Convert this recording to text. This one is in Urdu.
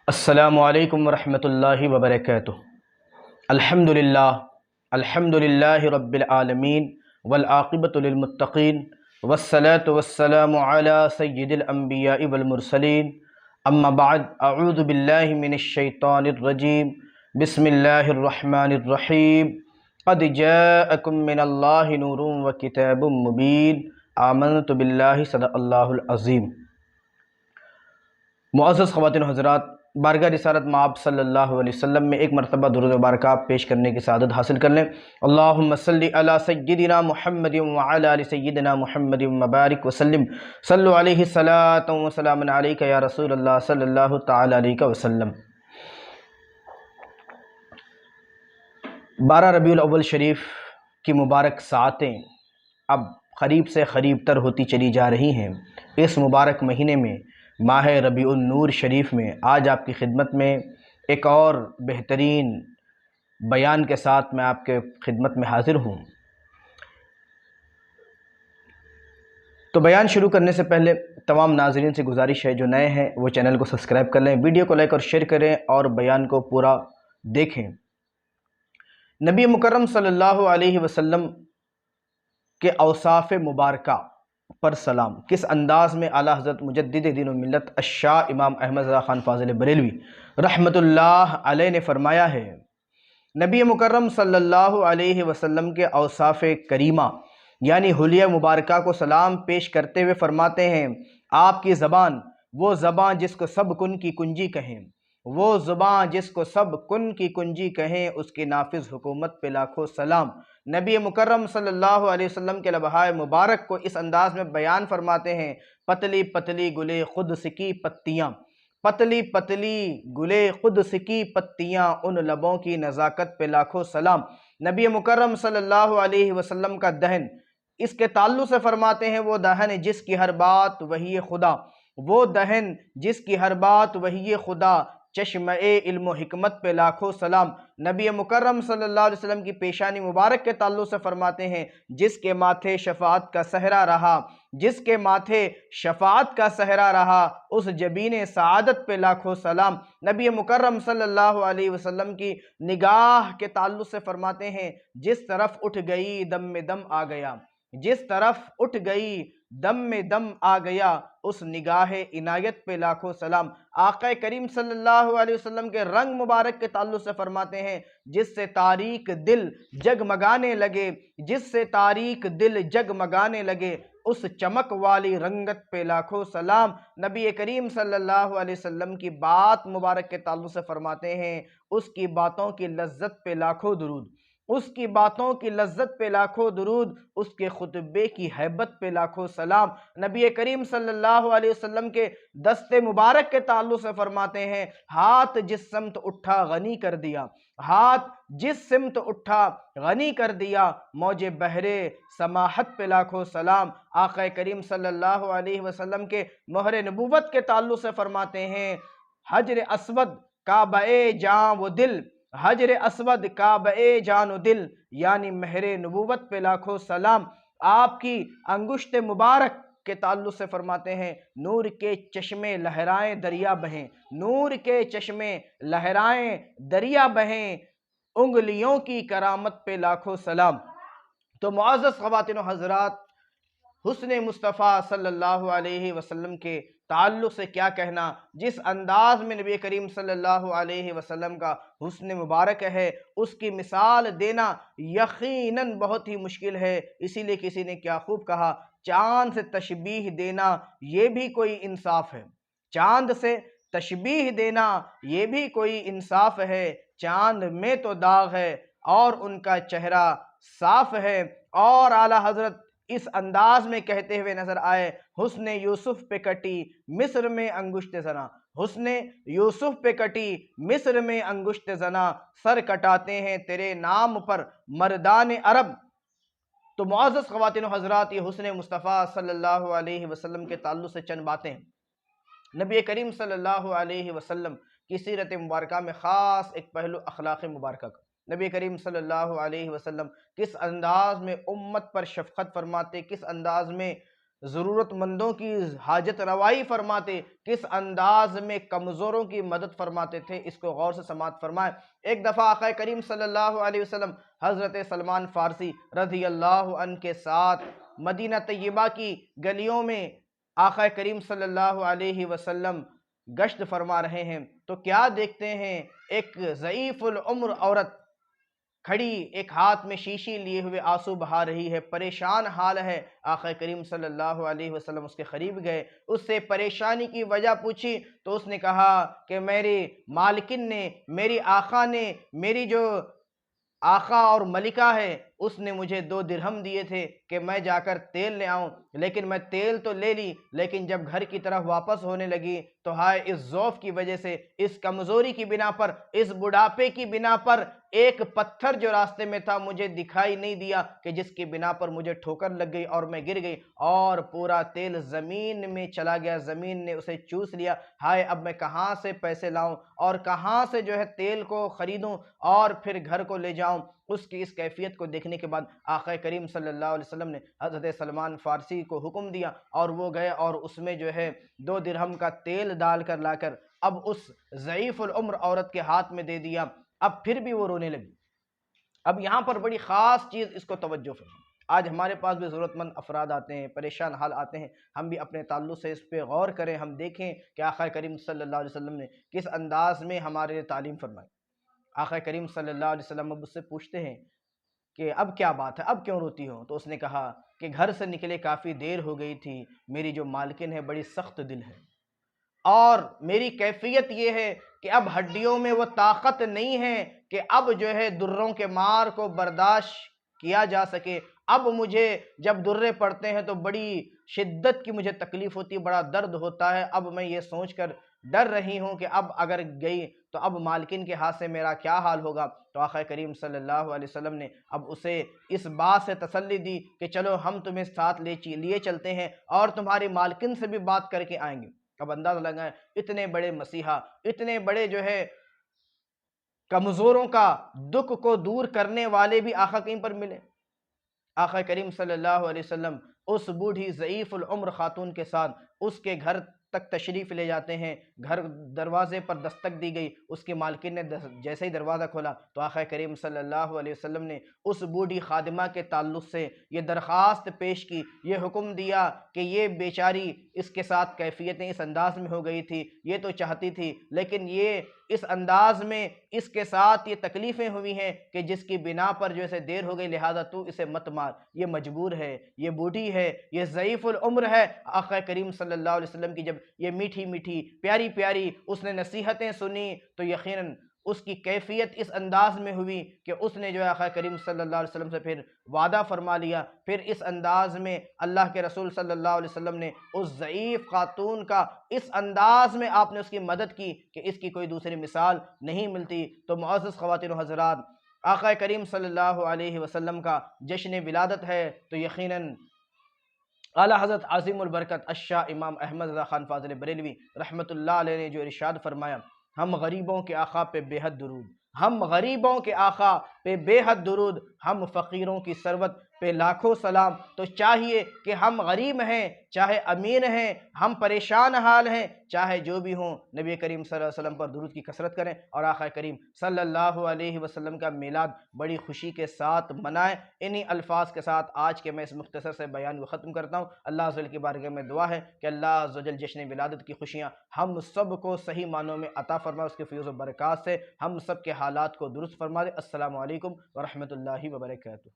السلام علیکم ورحمۃ اللہ وبرکاتہ۔ الحمدللہ رب العالمین والعاقبۃ للمتقین والصلاة والسلام علی سید الانبیاء والمرسلین اما بعد اعوذ باللہ من الشیطان الرجیم بسم اللہ الرحمن الرحیم قد جاءکم من اللہ نور وکتاب مبین آمنت باللہ صدق اللہ العظیم۔ معزز خواتین و حضرات، بارگاہ رسالت مآب صلی اللہ علیہ وسلم میں ایک مرتبہ درود مبارکہ پیش کرنے کی سعادت حاصل کر لیں۔ اللہم صلی علی سیدنا محمد وعلی آل سیدنا محمد مبارک وسلم، صلو علیہ صلاۃ و سلام علیک یا رسول اللہ صلی اللہ تعالی علیہ وسلم۔ 12 ربیع الاول شریف کی مبارک ساعتیں اب قریب سے قریب تر ہوتی چلی جا رہی ہیں۔ اس مبارک مہینے میں، ماہ ربیع النور شریف میں، آج آپ کی خدمت میں ایک اور بہترین بیان کے ساتھ میں آپ کے خدمت میں حاضر ہوں۔ تو بیان شروع کرنے سے پہلے تمام ناظرین سے گزارش ہے، جو نئے ہیں وہ چینل کو سبسکرائب کر لیں، ویڈیو کو لائک اور شیئر کریں اور بیان کو پورا دیکھیں۔ نبی مکرم صلی اللہ علیہ وسلم کے اوصاف مبارکہ پر سلام۔ کس انداز میں اعلیٰ حضرت مجدد دین و ملت الشاہ امام احمد رضا خان فاضل بریلوی رحمۃ اللہ علیہ نے فرمایا ہے، نبی مکرم صلی اللہ علیہ وسلم کے اوصاف کریمہ یعنی حلیہ مبارکہ کو سلام پیش کرتے ہوئے فرماتے ہیں، آپ کی زبان وہ زبان جس کو سب کن کی کنجی کہیں، وہ زبان جس کو سب کن کی کنجی کہیں، اس کی نافذ حکومت پہ لاکھوں سلام۔ نبی مکرم صلی اللہ علیہ وسلم کے لبہائے مبارک کو اس انداز میں بیان فرماتے ہیں، پتلی پتلی گلے قدس کی پتیاں، پتلی پتلی گلے قدس کی پتیاں، ان لبوں کی نزاکت پہ لاکھوں سلام۔ نبی مکرم صلی اللہ علیہ وسلم کا دہن، اس کے تعلق سے فرماتے ہیں، وہ دہن جس کی ہر بات وحی خدا، وہ دہن جس کی ہر بات وحی خدا، چشمہ علم و حکمت پہ لاکھوں سلام۔ نبی مکرم صلی اللہ علیہ وسلم کی پیشانی مبارک کے تعلق سے فرماتے ہیں، جس کے ماتھے شفاعت کا صحرا رہا، جس کے ماتھے شفاعت کا صحرا رہا، اس جبین سعادت پہ لاکھوں سلام۔ نبی مکرم صلی اللہ علیہ وسلم کی نگاہ کے تعلق سے فرماتے ہیں، جس طرف اٹھ گئی دم میں دم آ گیا، جس طرف اٹھ گئی دم میں دم آ گیا، اس نگاہ عنایت پہ لاکھوں سلام۔ آقا کریم صلی اللہ علیہ وسلم کے رنگ مبارک کے تعلق سے فرماتے ہیں، جس سے تاریک دل جگمگانے لگے، جس سے تاریک دل جگمگانے لگے، اس چمک والی رنگت پہ لاکھوں سلام۔ نبی کریم صلی اللہ علیہ وسلم کی بات مبارک کے تعلق سے فرماتے ہیں، اس کی باتوں کی لذت پہ لاکھوں درود، اس کی باتوں کی لذت پہ لاکھوں درود، اس کے خطبے کی ہیبت پہ لاکھوں سلام۔ نبی کریم صلی اللہ علیہ وسلم کے دست مبارک کے تعلق سے فرماتے ہیں، ہاتھ جس سمت اٹھا غنی کر دیا، ہاتھ جس سمت اٹھا غنی کر دیا، موج بحر سماحت پہ لاکھوں سلام۔ آقا کریم صلی اللہ علیہ وسلم کے مہر نبوت کے تعلق سے فرماتے ہیں، حجر اسود کعبہ جاں و دل، حجر اسود کعبہ جان و دل، یعنی مہر نبوت پہ لاکھوں سلام۔ آپ کی انگشت مبارک کے تعلق سے فرماتے ہیں، نور کے چشمے لہرائیں دریا بہیں، نور کے چشمے لہرائیں دریا بہیں، انگلیوں کی کرامت پہ لاکھوں سلام۔ تو معزز خواتین و حضرات، حسن مصطفیٰ صلی اللہ علیہ وسلم کے تعلق سے کیا کہنا، جس انداز میں نبی کریم صلی اللہ علیہ وسلم کا حسن مبارک ہے، اس کی مثال دینا یقیناً بہت ہی مشکل ہے۔ اسی لیے کسی نے کیا خوب کہا، چاند سے تشبیہ دینا یہ بھی کوئی انصاف ہے، چاند سے تشبیہ دینا یہ بھی کوئی انصاف ہے، چاند میں تو داغ ہے اور ان کا چہرہ صاف ہے۔ اور اعلیٰ حضرت اس انداز میں کہتے ہوئے نظر آئے، حسن یوسف پہ کٹی مصر میں انگشت زنا، حسن یوسف پہ کٹی مصر میں انگشت زنا، سر کٹاتے ہیں تیرے نام پر مردان عرب۔ تو معزز خواتین و حضرات، یہ حسن مصطفیٰ صلی اللہ علیہ وسلم کے تعلق سے چند باتیں۔ نبی کریم صلی اللہ علیہ وسلم کی سیرت مبارکہ میں خاص ایک پہلو اخلاق مبارکہ کا۔ نبی کریم صلی اللہ علیہ وسلم کس انداز میں امت پر شفقت فرماتے، کس انداز میں ضرورت مندوں کی حاجت روائی فرماتے، کس انداز میں کمزوروں کی مدد فرماتے تھے، اس کو غور سے سماعت فرمائیں۔ ایک دفعہ آقا کریم صلی اللہ علیہ وسلم حضرت سلمان فارسی رضی اللہ عنہ کے ساتھ مدینہ طیبہ کی گلیوں میں آقا کریم صلی اللہ علیہ وسلم گشت فرما رہے ہیں تو کیا دیکھتے ہیں، ایک ضعیف العمر عورت کھڑی، ایک ہاتھ میں شیشی لیے ہوئے آنسو بہا رہی ہے، پریشان حال ہے۔ آقا کریم صلی اللہ علیہ وسلم اس کے قریب گئے، اس سے پریشانی کی وجہ پوچھی تو اس نے کہا کہ میری مالکن نے، میری آقا نے، میری جو آقا اور ملکہ ہے اس نے مجھے 2 درہم دیے تھے کہ میں جا کر تیل لے آؤں، لیکن میں تیل تو لے لی، لیکن جب گھر کی طرف واپس ہونے لگی تو ہائے اس ضعف کی وجہ سے، اس کمزوری کی بنا پر، اس بڑھاپے کی بنا پر ایک پتھر جو راستے میں تھا مجھے دکھائی نہیں دیا کہ جس کی بنا پر مجھے ٹھوکر لگ گئی اور میں گر گئی اور پورا تیل زمین میں چلا گیا، زمین نے اسے چوس لیا۔ ہائے اب میں کہاں سے پیسے لاؤں اور کہاں سے جو ہے تیل کو خریدوں اور پھر گھر کو لے جاؤں۔ اس کی اس کیفیت کو دیکھنے کے بعد آقا کریم صلی اللہ علیہ وسلم نے حضرت سلمان فارسی کو حکم دیا اور وہ گئے اور اس میں جو ہے 2 درہم کا تیل ڈال کر لا کر اب اس ضعیف العمر عورت کے ہاتھ میں دے دیا۔ اب پھر بھی وہ رونے لگی۔ اب یہاں پر بڑی خاص چیز اس کو توجہ فرمائیں، آج ہمارے پاس بھی ضرورت مند افراد آتے ہیں، پریشان حال آتے ہیں، ہم بھی اپنے تعلق سے اس پہ غور کریں، ہم دیکھیں کہ آقا کریم صلی اللہ علیہ وسلم نے کس انداز میں ہمارے لیے تعلیم فرمائی۔ آقا کریم صلی اللہ علیہ وسلم اب اس سے پوچھتے ہیں کہ اب کیا بات ہے، اب کیوں روتی ہو؟ تو اس نے کہا کہ گھر سے نکلے کافی دیر ہو گئی تھی، میری جو مالکن ہے بڑی سخت دل ہے اور میری کیفیت یہ ہے کہ اب ہڈیوں میں وہ طاقت نہیں ہے کہ اب جو ہے دروں کے مار کو برداشت کیا جا سکے۔ اب مجھے جب درے پڑتے ہیں تو بڑی شدت کی مجھے تکلیف ہوتی ہے، بڑا درد ہوتا ہے۔ اب میں یہ سوچ کر ڈر رہی ہوں کہ اب اگر گئی تو اب مالکن کے ہاتھ سے میرا کیا حال ہوگا۔ تو آقا کریم صلی اللہ علیہ وسلم نے اب اسے اس بات سے تسلی دی کہ چلو ہم تمہیں ساتھ لیے چلتے ہیں اور تمہاری مالکن سے بھی بات کر کے آئیں گے۔ اب اندازہ لگائیں، اتنے بڑے مسیحا، اتنے بڑے جو ہے کمزوروں کا دکھ کو دور کرنے والے بھی آقا کہیں پر ملے۔ آقا کریم صلی اللہ علیہ وسلم اس بوڑھی ضعیف العمر خاتون کے ساتھ اس کے گھر تک تشریف لے جاتے ہیں۔ گھر دروازے پر دستک دی گئی، اس کی مالکن نے جیسے ہی دروازہ کھولا تو آقا کریم صلی اللہ علیہ وسلم نے اس بوڑھی خادمہ کے تعلق سے یہ درخواست پیش کی، یہ حکم دیا کہ یہ بیچاری اس کے ساتھ کیفیتیں اس انداز میں ہو گئی تھی، یہ تو چاہتی تھی لیکن یہ اس انداز میں اس کے ساتھ یہ تکلیفیں ہوئی ہیں کہ جس کی بنا پر جو اسے دیر ہو گئی، لہذا تو اسے مت مار، یہ مجبور ہے، یہ بوڑھی ہے، یہ ضعیف العمر ہے۔ آقا کریم صلی اللہ علیہ وسلم کی جب یہ میٹھی میٹھی پیاری پیاری اس نے نصیحتیں سنی تو یقیناً اس کی کیفیت اس انداز میں ہوئی کہ اس نے جو ہے آقا کریم صلی اللہ علیہ وسلم سے پھر وعدہ فرما لیا۔ پھر اس انداز میں اللہ کے رسول صلی اللہ علیہ وسلم نے اس ضعیف خاتون کا اس انداز میں آپ نے اس کی مدد کی کہ اس کی کوئی دوسری مثال نہیں ملتی۔ تو معزز خواتین و حضرات، آقا کریم صلی اللہ علیہ وسلم کا جشن ولادت ہے تو یقیناً اعلیٰ حضرت عظیم البرکت الشاہ امام احمد رضا خان فاضل بریلوی رحمۃ اللہ علیہ نے جو ارشاد فرمایا، ہم غریبوں کے آقا پہ بے حد درود، ہم غریبوں کے آقا پہ بے حد درود، ہم فقیروں کی ثروت پہ لاکھوں سلام۔ تو چاہیے کہ ہم غریب ہیں، چاہے امیر ہیں، ہم پریشان حال ہیں، چاہے جو بھی ہوں، نبی کریم صلی اللہ علیہ وسلم پر درود کی کثرت کریں اور آقا کریم صلی اللہ علیہ وسلم کا میلاد بڑی خوشی کے ساتھ منائیں۔ انہی الفاظ کے ساتھ آج کے میں اس مختصر سے بیان کو ختم کرتا ہوں۔ اللہ عز و جل کی بارگاہ میں دعا ہے کہ اللہ عز و جل جشن ولادت کی خوشیاں ہم سب کو صحیح معنوں میں عطا فرمائے، اس کے فیض و برکات سے ہم سب کے حالات کو درست فرما دے۔ السلام علیکم ورحمۃ اللہ وبرکاتہ۔